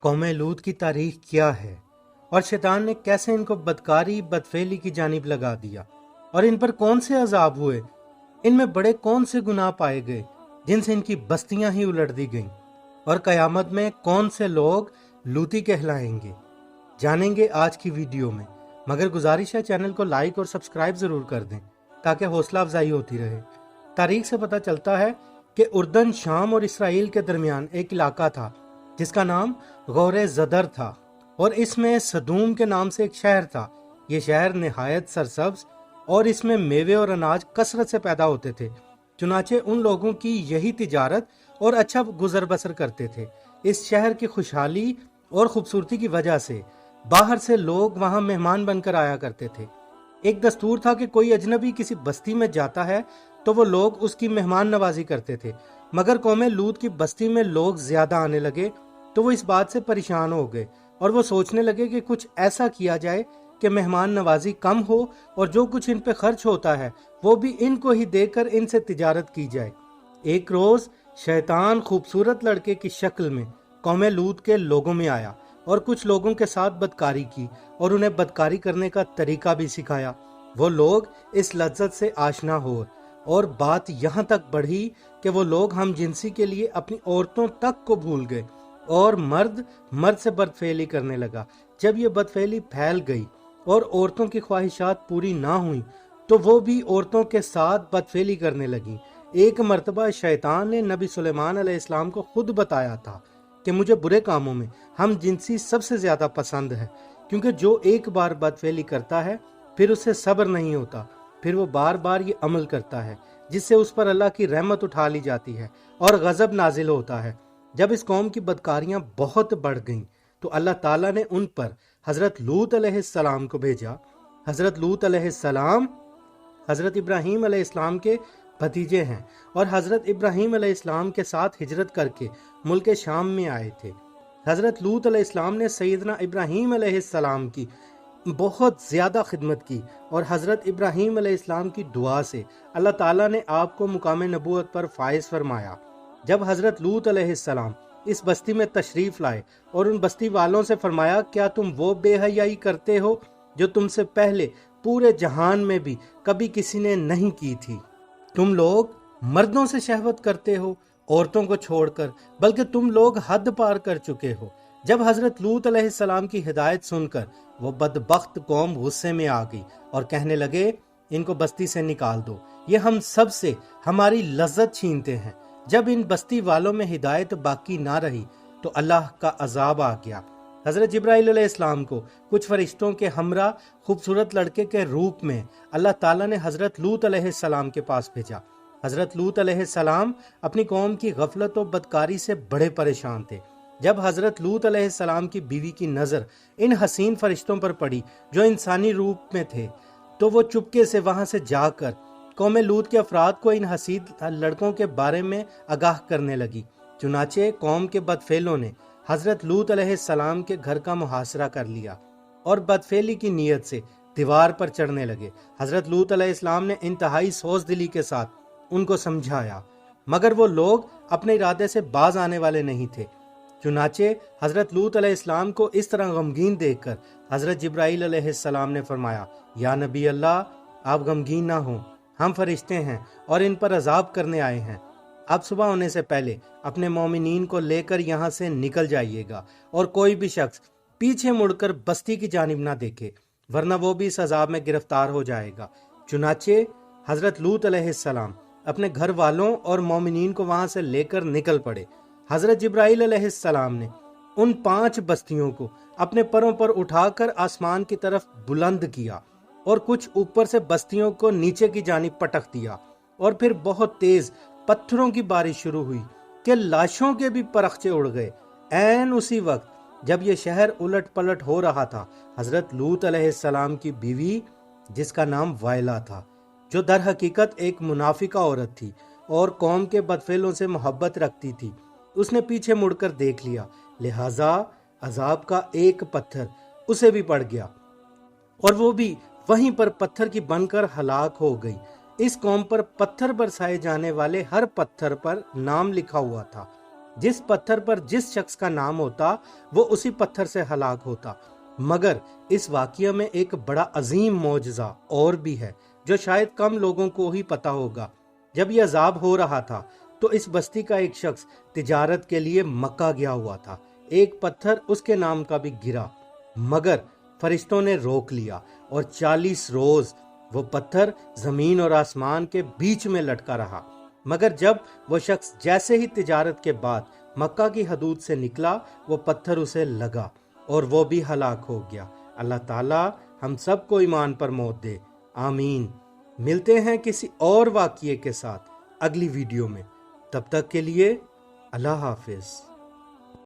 कौम लूत की तारीख क्या है और शैतान ने कैसे इनको बदकारी बदफेली की जानिब लगा दिया और इन पर कौन से अजाब हुए। इनमें बड़े कौन से गुनाह पाए गए जिनसे इनकी बस्तियां ही उलट दी गईं और कयामत में कौन से लोग लूती कहलाएंगे, जानेंगे आज की वीडियो में। मगर गुजारिश है चैनल को लाइक और सब्सक्राइब जरूर कर दें ताकि हौसला अफजाई होती रहे। तारीख से पता चलता है कि उर्दन, शाम और इसराइल के दरमियान एक इलाका था जिसका नाम गौरे ज़दर था और इसमें सदूम के नाम से एक शहर था। ये शहर निहायत सरसब्ज और इसमें मेवे और अनाज कसरत से पैदा होते थे। चुनाचे उन लोगों की यही तिजारत और अच्छा गुजर बसर करते थे। इस शहर की खुशहाली और खूबसूरती की वजह से बाहर से लोग वहां मेहमान बनकर आया करते थे। एक दस्तूर था कि कोई अजनबी किसी बस्ती में जाता है तो वो लोग उसकी मेहमान नवाजी करते थे। मगर कौम लूत की बस्ती में लोग ज्यादा आने लगे तो वो इस बात से परेशान हो गए और वो सोचने लगे कि कुछ ऐसा किया जाए कि मेहमान नवाजी कम हो और जो कुछ इन पे खर्च होता है वो भी इनको ही देकर इनसे तिजारत की जाए। एक रोज शैतान खूबसूरत लड़के की शक्ल में कौम लूत के लोगों में आया और कुछ लोगों के साथ बदकारी की और उन्हें बदकारी करने का तरीका भी सिखाया। वो लोग इस लज्जत से आशना हो और बात यहाँ तक बढ़ी कि वो लोग हम जिनसी के लिए अपनी औरतों तक को भूल गए और मर्द से बदफेली करने लगा। जब ये बदफेली फैल गई और औरतों की ख्वाहिशात पूरी ना हुई तो वो भी औरतों के साथ बदफेली करने लगी। एक मर्तबा शैतान ने नबी सुलेमान अलैहिस्सलाम को खुद बताया था कि मुझे बुरे कामों में हम जिनसी सबसे ज्यादा पसंद है, क्योंकि जो एक बार बदफेली करता है फिर उससे सब्र नहीं होता, फिर वो बार बार ये अमल करता है जिससे उस पर अल्लाह की रहमत उठा ली जाती है और गजब नाजिल होता है। जब इस कौम की बदकारियां बहुत बढ़ गईं तो अल्लाह ताला ने उन पर हजरत लूत अलैहिस्सलाम को भेजा। हजरत लूत अलैहिस्सलाम हजरत इब्राहीम अलैहिस्सलाम के भतीजे हैं और हजरत इब्राहीम अलैहिस्सलाम के साथ हिजरत करके मुल्क शाम में आए थे। हजरत लूत अलैहिस्सलाम ने सैयदना इब्राहीम अलैहिस्सलाम की बहुत ज्यादा खिदमत की और हजरत इब्राहीम अलैहिस्सलाम की दुआ से अल्लाह ताला ने आपको मुकाम नबूवत पर फाइज फरमाया। जब हजरत लूत अलैहिस्सलाम इस बस्ती में तशरीफ लाए और उन बस्ती वालों से फरमाया, क्या तुम वो बेहयाई करते हो जो तुमसे पहले पूरे जहान में भी कभी किसी ने नहीं की थी? तुम लोग मर्दों से शहवत करते हो औरतों को छोड़कर, बल्कि तुम लोग हद पार कर चुके हो। जब हजरत लूत अलैहिस्सलाम की हिदायत सुनकर वो बदबख्त कौम गुस्से में आ गई और कहने लगे, इनको बस्ती से निकाल दो, ये हम सब से हमारी लज्जत छीनते हैं। जब इन बस्ती वालों में हिदायत बाकी ना रही तो अल्लाह का अजाब आ गया। हजरत जिब्राइल अलैहिस्सलाम को कुछ फरिश्तों के हमरा खूबसूरत लड़के के रूप में अल्लाह ताला ने हजरत लूत अलैहिस्सलाम के पास भेजा। हजरत लूत अलैहिस्सलाम अपनी कौम की गफलत और बदकारी से बड़े परेशान थे। जब हजरत लूत अलैहिस्सलाम की बीवी की नजर इन हसीन फरिश्तों पर पड़ी जो इंसानी रूप में थे तो वो चुपके से वहां से जाकर कौम लूत के अफराद को इन हसीन लड़कों के बारे में आगाह करने लगी। चुनाचे कौम के बदफेलों ने हजरत लूत अलैहिस्सलाम के घर का मुहासरा कर लिया और बदफेली की नीयत से दीवार पर चढ़ने लगे। हजरत लूत अलैहिस्सलाम ने इंतहाई सोचदिली के साथ उनको समझाया, मगर वो लोग अपने इरादे से बाज आने वाले नहीं थे। चुनाचे हजरत लूत अलैहिस्सलाम को इस तरह गमगीन देखकर हजरत जिब्राइल अलैहिस्सलाम ने फरमाया, या नबी अल्लाह, आप गमगीन ना हो, हम फरिश्ते हैं और इन पर अजाब करने आए हैं। अब सुबह होने से पहले अपने मोमिनीन को लेकर यहाँ से निकल जाइएगा और कोई भी शख्स पीछे मुड़कर बस्ती की जानिब ना देखे, वरना वो भी इस अजाब में गिरफ्तार हो जाएगा। चुनाचे हजरत लूत अलैहिस्सलाम अपने घर वालों और मोमिनीन को वहां से लेकर निकल पड़े। हजरत जिब्राइल अलैहिस्सलाम ने उन 5 बस्तियों को अपने परों पर उठाकर आसमान की तरफ बुलंद किया और कुछ ऊपर से बस्तियों को नीचे की जानिब पटक दिया और फिर बहुत तेज पत्थरों की बारिश शुरू हुई कि लाशों के भी परखचे उड़ गए। ऐन उसी वक्त जब ये शहर उलट पलट हो रहा था, हजरत लूत अलैहिस्सलाम की बीवी जिसका नाम वायला था, जो दर हकीकत एक मुनाफिका औरत थी और कौम के बदफेलों से मोहब्बत रखती थी, उसने पीछे मुड़कर देख लिया, लिहाजा अजाब का एक पत्थर उसे भी पड़ गया और वो भी वहीं पर पत्थर की बनकर हलाक हो गई। इस कौम पर पत्थर बरसाए जाने वाले हर पत्थर पर नाम लिखा हुआ था جس پتھر پر جس شخص کا نام ہوتا وہ اسی پتھر سے ہلاک ہوتا۔ مگر اس واقعہ میں ایک بڑا عظیم معجزہ اور بھی ہے جو شاید کم لوگوں کو ہی پتا ہوگا۔ جب یہ عذاب ہو رہا تھا تو اس بستی کا ایک شخص تجارت کے لیے مکہ گیا ہوا تھا۔ ایک پتھر اس کے نام کا بھی گرا، مگر فرشتوں نے روک لیا اور 40 روز وہ پتھر زمین اور آسمان کے بیچ میں لٹکا رہا۔ مگر جب وہ شخص جیسے ہی تجارت کے بعد مکہ کی حدود سے نکلا، وہ پتھر اسے لگا اور وہ بھی ہلاک ہو گیا۔ اللہ تعالی ہم سب کو ایمان پر موت دے، آمین۔ ملتے ہیں کسی اور واقعے کے ساتھ اگلی ویڈیو میں، تب تک کے لیے اللہ حافظ۔